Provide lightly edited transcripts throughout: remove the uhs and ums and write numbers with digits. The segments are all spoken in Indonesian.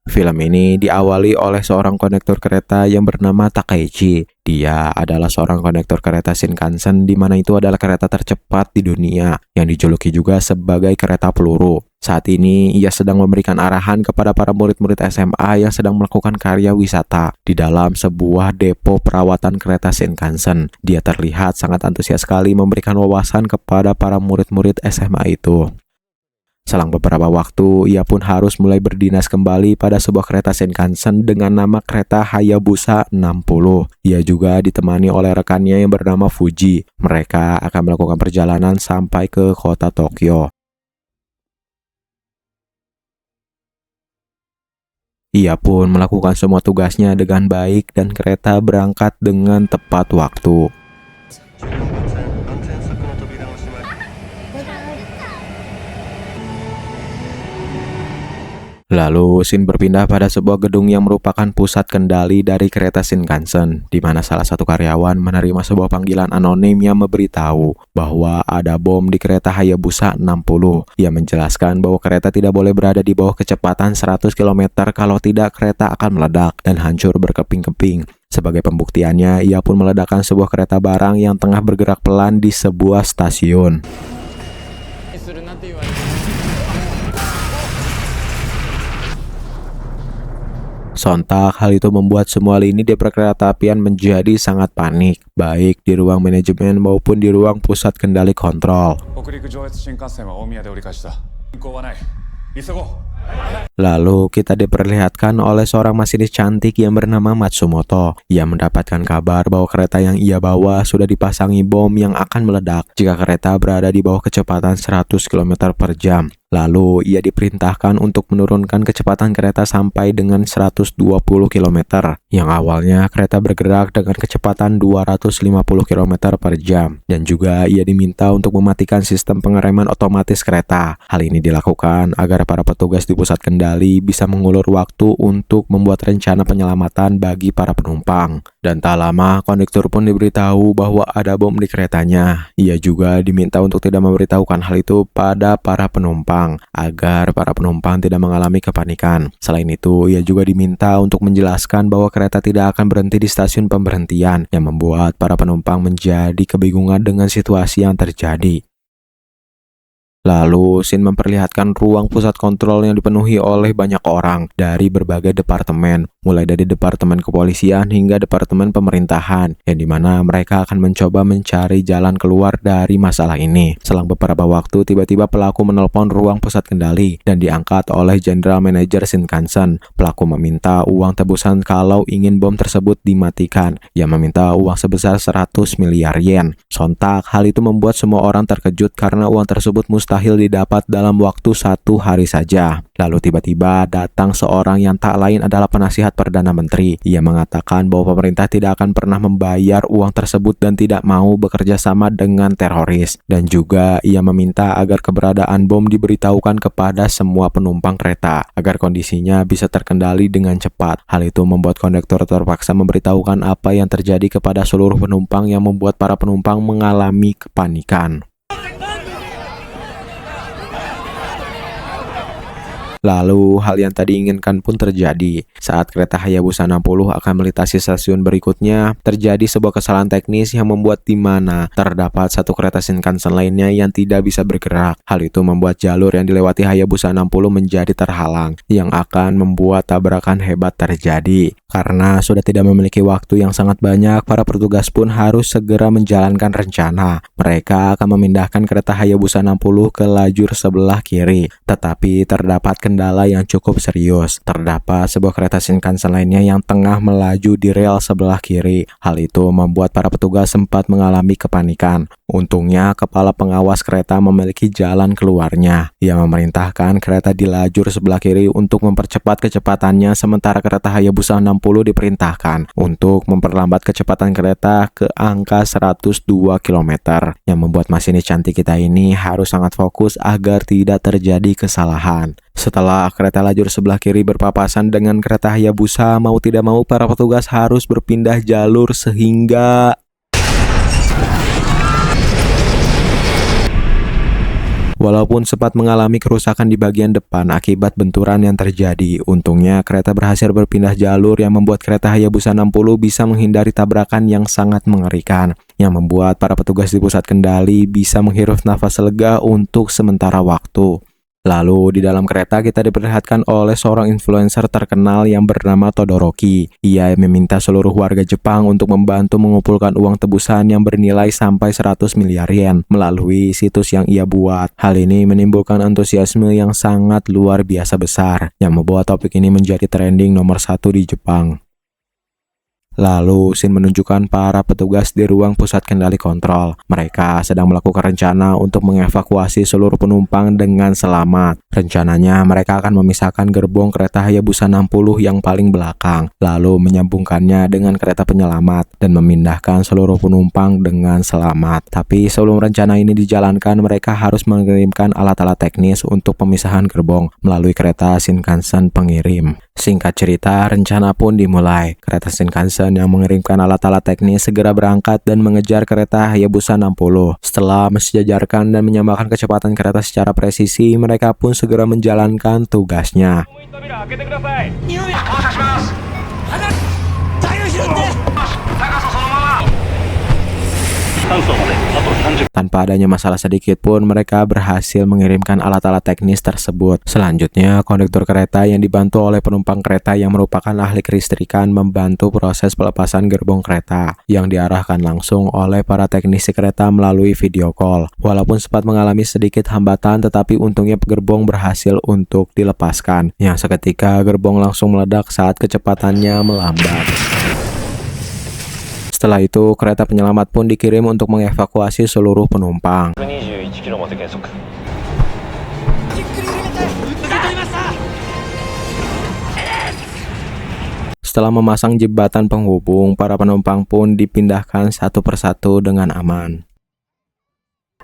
Film ini diawali oleh seorang kondektur kereta yang bernama Takeichi. Dia adalah seorang kondektur kereta Shinkansen di mana itu adalah kereta tercepat di dunia yang dijuluki juga sebagai kereta peluru. Saat ini ia sedang memberikan arahan kepada para murid-murid SMA yang sedang melakukan karya wisata di dalam sebuah depo perawatan kereta Shinkansen. Dia terlihat sangat antusias sekali memberikan wawasan kepada para murid-murid SMA itu. Selang beberapa waktu, ia pun harus mulai berdinas kembali pada sebuah kereta Shinkansen dengan nama kereta Hayabusa 60. Ia juga ditemani oleh rekannya yang bernama Fuji. Mereka akan melakukan perjalanan sampai ke kota Tokyo. Ia pun melakukan semua tugasnya dengan baik dan kereta berangkat dengan tepat waktu. Lalu, scene berpindah pada sebuah gedung yang merupakan pusat kendali dari kereta Shinkansen, di mana salah satu karyawan menerima sebuah panggilan anonim yang memberitahu bahwa ada bom di kereta Hayabusa 60. Ia menjelaskan bahwa kereta tidak boleh berada di bawah kecepatan 100 km, kalau tidak kereta akan meledak dan hancur berkeping-keping. Sebagai pembuktiannya, ia pun meledakkan sebuah kereta barang yang tengah bergerak pelan di sebuah stasiun. Sontak, hal itu membuat semua lini di perkeretaapian menjadi sangat panik, baik di ruang manajemen maupun di ruang pusat kendali kontrol. Lalu kita diperlihatkan oleh seorang masinis cantik yang bernama Matsumoto. Ia mendapatkan kabar bahwa kereta yang ia bawa sudah dipasangi bom yang akan meledak jika kereta berada di bawah kecepatan 100 km per jam. Lalu ia diperintahkan untuk menurunkan kecepatan kereta sampai dengan 120 km. Yang awalnya kereta bergerak dengan kecepatan 250 km per jam. Dan juga ia diminta untuk mematikan sistem pengereman otomatis kereta. Hal ini dilakukan agar para petugas di pusat kendali bisa mengulur waktu untuk membuat rencana penyelamatan bagi para penumpang. Dan tak lama, kondektur pun diberitahu bahwa ada bom di keretanya. Ia juga diminta untuk tidak memberitahukan hal itu pada para penumpang, agar para penumpang tidak mengalami kepanikan. Selain itu, ia juga diminta untuk menjelaskan bahwa kereta tidak akan berhenti di stasiun pemberhentian, yang membuat para penumpang menjadi kebingungan dengan situasi yang terjadi. Lalu, scene memperlihatkan ruang pusat kontrol yang dipenuhi oleh banyak orang dari berbagai departemen, mulai dari departemen kepolisian hingga departemen pemerintahan, yang dimana mereka akan mencoba mencari jalan keluar dari masalah ini. Selang beberapa waktu, tiba-tiba pelaku menelpon ruang pusat kendali dan diangkat oleh General Manager Shinkansen. Pelaku meminta uang tebusan kalau ingin bom tersebut dimatikan. Ia meminta uang sebesar 100 miliar yen. Sontak, hal itu membuat semua orang terkejut karena uang tersebut mustahil didapat dalam waktu 1 hari saja. Lalu tiba-tiba datang seorang yang tak lain adalah penasihat Perdana Menteri. Ia mengatakan bahwa pemerintah tidak akan pernah membayar uang tersebut dan tidak mau bekerja sama dengan teroris. Dan juga ia meminta agar keberadaan bom diberitahukan kepada semua penumpang kereta agar kondisinya bisa terkendali dengan cepat. Hal itu membuat kondektur terpaksa memberitahukan apa yang terjadi kepada seluruh penumpang, yang membuat para penumpang mengalami kepanikan. Lalu, hal yang tadi diinginkan pun terjadi. Saat kereta Hayabusa 60 akan melintasi stasiun berikutnya, terjadi sebuah kesalahan teknis yang membuat di mana terdapat satu kereta Shinkansen lainnya yang tidak bisa bergerak. Hal itu membuat jalur yang dilewati Hayabusa 60 menjadi terhalang, yang akan membuat tabrakan hebat terjadi. Karena sudah tidak memiliki waktu yang sangat banyak, para petugas pun harus segera menjalankan rencana. Mereka akan memindahkan kereta Hayabusa 60 ke lajur sebelah kiri, tetapi terdapat kendala yang cukup serius. Terdapat sebuah kereta Shinkansen lainnya yang tengah melaju di rel sebelah kiri. Hal itu membuat para petugas sempat mengalami kepanikan. Untungnya, kepala pengawas kereta memiliki jalan keluarnya. Ia memerintahkan kereta di lajur sebelah kiri untuk mempercepat kecepatannya, sementara kereta Hayabusa 60 diperintahkan untuk memperlambat kecepatan kereta ke angka 102 km, yang membuat masinis cantik kita ini harus sangat fokus agar tidak terjadi kesalahan. Setelah kereta lajur sebelah kiri berpapasan dengan kereta Hayabusa, mau tidak mau para petugas harus berpindah jalur sehingga Walaupun sempat mengalami kerusakan di bagian depan akibat benturan yang terjadi, untungnya kereta berhasil berpindah jalur yang membuat kereta Hayabusa 60 bisa menghindari tabrakan yang sangat mengerikan, yang membuat para petugas di pusat kendali bisa menghirup nafas lega untuk sementara waktu. Lalu di dalam kereta kita diperlihatkan oleh seorang influencer terkenal yang bernama Todoroki. Ia meminta seluruh warga Jepang untuk membantu mengumpulkan uang tebusan yang bernilai sampai 100 miliar yen melalui situs yang ia buat. Hal ini menimbulkan antusiasme yang sangat luar biasa besar, yang membuat topik ini menjadi trending nomor 1 di Jepang. Lalu, scene menunjukkan para petugas di ruang pusat kendali kontrol. Mereka sedang melakukan rencana untuk mengevakuasi seluruh penumpang dengan selamat. Rencananya, mereka akan memisahkan gerbong kereta Hayabusa 60 yang paling belakang, lalu menyambungkannya dengan kereta penyelamat dan memindahkan seluruh penumpang dengan selamat. Tapi sebelum rencana ini dijalankan, mereka harus mengirimkan alat-alat teknis untuk pemisahan gerbong melalui kereta Shinkansen pengirim. Singkat cerita, rencana pun dimulai. Kereta Shinkansen yang mengirimkan alat-alat teknis segera berangkat dan mengejar kereta Hayabusa 60. Setelah mensejajarkan dan menyamakan kecepatan kereta secara presisi, mereka pun segera menjalankan tugasnya. Tanpa adanya masalah sedikit pun, mereka berhasil mengirimkan alat-alat teknis tersebut. Selanjutnya, kondektur kereta yang dibantu oleh penumpang kereta yang merupakan ahli kelistrikan membantu proses pelepasan gerbong kereta yang diarahkan langsung oleh para teknisi kereta melalui video call. Walaupun sempat mengalami sedikit hambatan, tetapi untungnya gerbong berhasil untuk dilepaskan. Yang seketika gerbong langsung meledak saat kecepatannya melambat. Setelah itu, kereta penyelamat pun dikirim untuk mengevakuasi seluruh penumpang. Setelah memasang jembatan penghubung, para penumpang pun dipindahkan satu persatu dengan aman.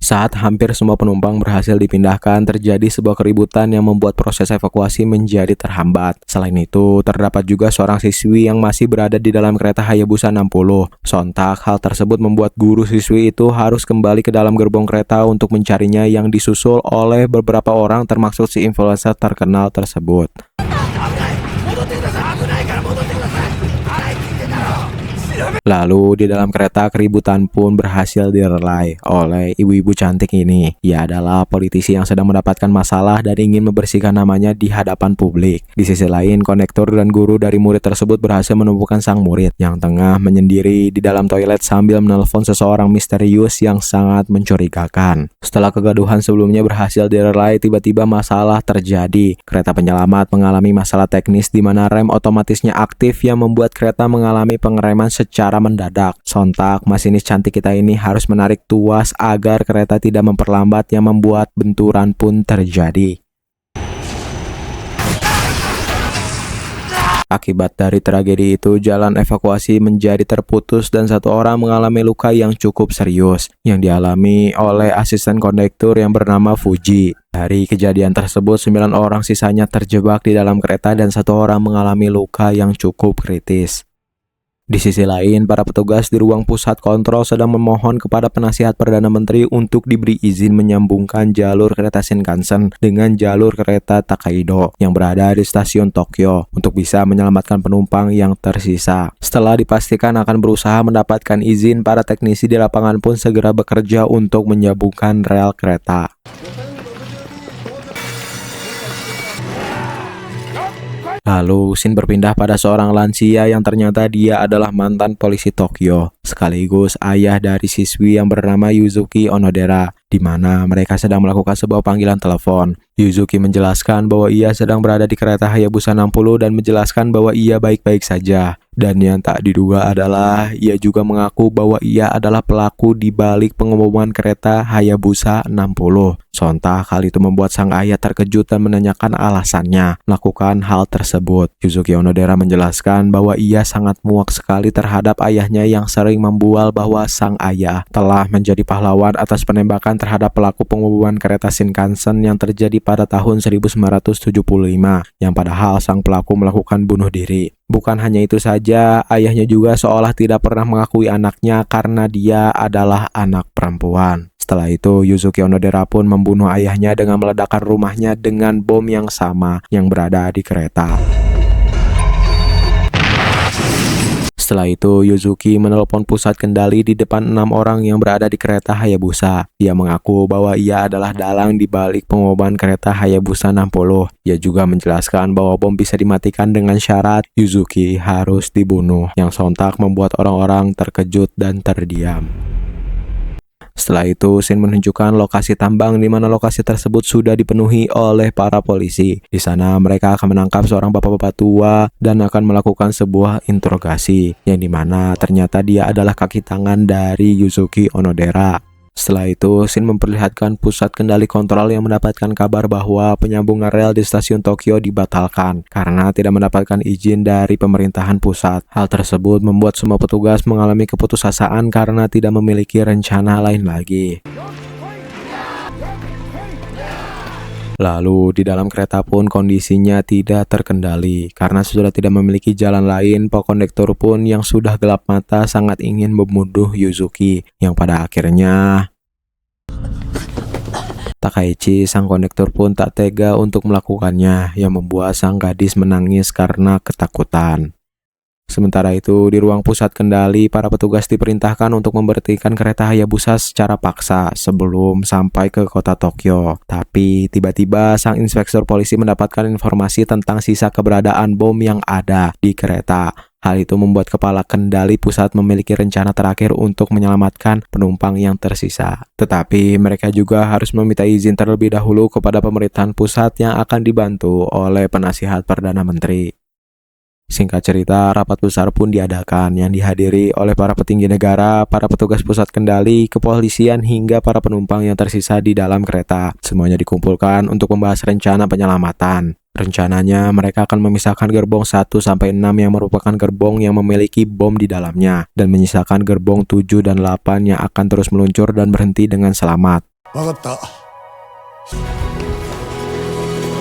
Saat hampir semua penumpang berhasil dipindahkan, terjadi sebuah keributan yang membuat proses evakuasi menjadi terhambat. Selain itu, terdapat juga seorang siswi yang masih berada di dalam kereta Hayabusa 60. Sontak, hal tersebut membuat guru siswi itu harus kembali ke dalam gerbong kereta untuk mencarinya yang disusul oleh beberapa orang termasuk si influencer terkenal tersebut. Lalu di dalam kereta keributan pun berhasil direlai oleh ibu-ibu cantik ini. Ia adalah politisi yang sedang mendapatkan masalah dan ingin membersihkan namanya di hadapan publik. Di sisi lain, kondektur dan guru dari murid tersebut berhasil menemukan sang murid yang tengah menyendiri di dalam toilet sambil menelpon seseorang misterius yang sangat mencurigakan. Setelah kegaduhan sebelumnya berhasil direlai, tiba-tiba masalah terjadi. Kereta penyelamat mengalami masalah teknis di mana rem otomatisnya aktif yang membuat kereta mengalami pengereman secara mendadak. Sontak, masinis cantik kita ini harus menarik tuas agar kereta tidak memperlambat yang membuat benturan pun terjadi. Akibat dari tragedi itu, jalan evakuasi menjadi terputus dan satu orang mengalami luka yang cukup serius yang dialami oleh asisten kondektur yang bernama Fuji. Dari kejadian tersebut, 9 orang sisanya terjebak di dalam kereta dan satu orang mengalami luka yang cukup kritis. Di sisi lain, para petugas di ruang pusat kontrol sedang memohon kepada penasihat Perdana Menteri untuk diberi izin menyambungkan jalur kereta Shinkansen dengan jalur kereta Takaido yang berada di stasiun Tokyo untuk bisa menyelamatkan penumpang yang tersisa. Setelah dipastikan akan berusaha mendapatkan izin, para teknisi di lapangan pun segera bekerja untuk menyambungkan rel kereta. Lalu, scene berpindah pada seorang lansia yang ternyata dia adalah mantan polisi Tokyo, sekaligus ayah dari siswi yang bernama Yuzuki Onodera, di mana mereka sedang melakukan sebuah panggilan telepon. Yuzuki menjelaskan bahwa ia sedang berada di kereta Hayabusa 60 dan menjelaskan bahwa ia baik-baik saja. Dan yang tak diduga adalah ia juga mengaku bahwa ia adalah pelaku di balik pengumuman kereta Hayabusa 60. Sontak, hal itu membuat sang ayah terkejut dan menanyakan alasannya melakukan hal tersebut. Yuzuki Onodera menjelaskan bahwa ia sangat muak sekali terhadap ayahnya yang sering membual bahwa sang ayah telah menjadi pahlawan atas penembakan terhadap pelaku pengumuman kereta Shinkansen yang terjadi pada tahun 1975, yang padahal sang pelaku melakukan bunuh diri. Bukan hanya itu saja, ayahnya juga seolah tidak pernah mengakui anaknya karena dia adalah anak perempuan. Setelah itu, Yuzuki Onodera pun membunuh ayahnya dengan meledakkan rumahnya dengan bom yang sama yang berada di kereta. Setelah itu, Yuzuki menelpon pusat kendali di depan 6 orang yang berada di kereta Hayabusa. Ia mengaku bahwa ia adalah dalang di balik pengobahan kereta Hayabusa 60. Ia juga menjelaskan bahwa bom bisa dimatikan dengan syarat Yuzuki harus dibunuh, yang sontak membuat orang-orang terkejut dan terdiam. Setelah itu, Shin menunjukkan lokasi tambang di mana lokasi tersebut sudah dipenuhi oleh para polisi. Di sana, mereka akan menangkap seorang bapak-bapak tua dan akan melakukan sebuah interogasi, yang dimana ternyata dia adalah kaki tangan dari Yuzuki Onodera. Setelah itu, Shin memperlihatkan pusat kendali kontrol yang mendapatkan kabar bahwa penyambungan rel di stasiun Tokyo dibatalkan karena tidak mendapatkan izin dari pemerintahan pusat. Hal tersebut membuat semua petugas mengalami keputusasaan karena tidak memiliki rencana lain lagi. Lalu di dalam kereta pun kondisinya tidak terkendali karena sudah tidak memiliki jalan lain. Pak kondektur pun yang sudah gelap mata sangat ingin membunuh Yuzuki, yang pada akhirnya Takaichi sang kondektur pun tak tega untuk melakukannya, yang membuat sang gadis menangis karena ketakutan. Sementara itu, di ruang pusat kendali, para petugas diperintahkan untuk memberhentikan kereta Hayabusa secara paksa sebelum sampai ke kota Tokyo. Tapi tiba-tiba sang inspektur polisi mendapatkan informasi tentang sisa keberadaan bom yang ada di kereta. Hal itu membuat kepala kendali pusat memiliki rencana terakhir untuk menyelamatkan penumpang yang tersisa. Tetapi mereka juga harus meminta izin terlebih dahulu kepada pemerintahan pusat yang akan dibantu oleh penasihat Perdana Menteri. Singkat cerita, rapat besar pun diadakan yang dihadiri oleh para petinggi negara, para petugas pusat kendali, kepolisian, hingga para penumpang yang tersisa di dalam kereta. Semuanya dikumpulkan untuk membahas rencana penyelamatan. Rencananya, mereka akan memisahkan gerbong 1-6 yang merupakan gerbong yang memiliki bom di dalamnya, dan menyisakan gerbong 7 dan 8 yang akan terus meluncur dan berhenti dengan selamat.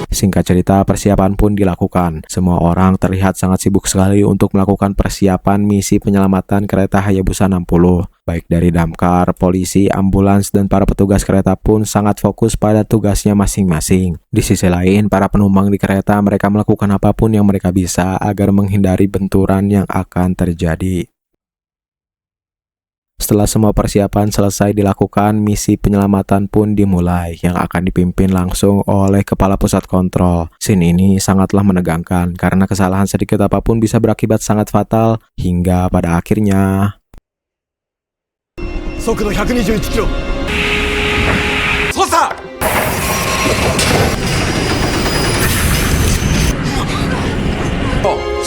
Singkat cerita, persiapan pun dilakukan. Semua orang terlihat sangat sibuk sekali untuk melakukan persiapan misi penyelamatan kereta Hayabusa 60. Baik dari damkar, polisi, ambulans, dan para petugas kereta pun sangat fokus pada tugasnya masing-masing. Di sisi lain, para penumpang di kereta mereka melakukan apapun yang mereka bisa agar menghindari benturan yang akan terjadi. Setelah semua persiapan selesai dilakukan, misi penyelamatan pun dimulai yang akan dipimpin langsung oleh Kepala Pusat Kontrol. Scene ini sangatlah menegangkan karena kesalahan sedikit apapun bisa berakibat sangat fatal hingga pada akhirnya Sokudo 121 kilo. Sosa!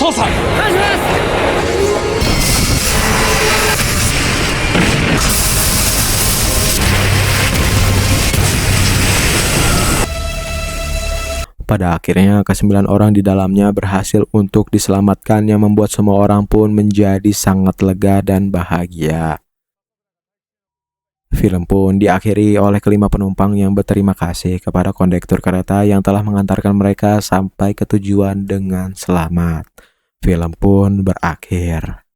Sosa! Pada akhirnya, ke-9 orang di dalamnya berhasil untuk diselamatkan yang membuat semua orang pun menjadi sangat lega dan bahagia. Film pun diakhiri oleh kelima penumpang yang berterima kasih kepada kondektur kereta yang telah mengantarkan mereka sampai ke tujuan dengan selamat. Film pun berakhir.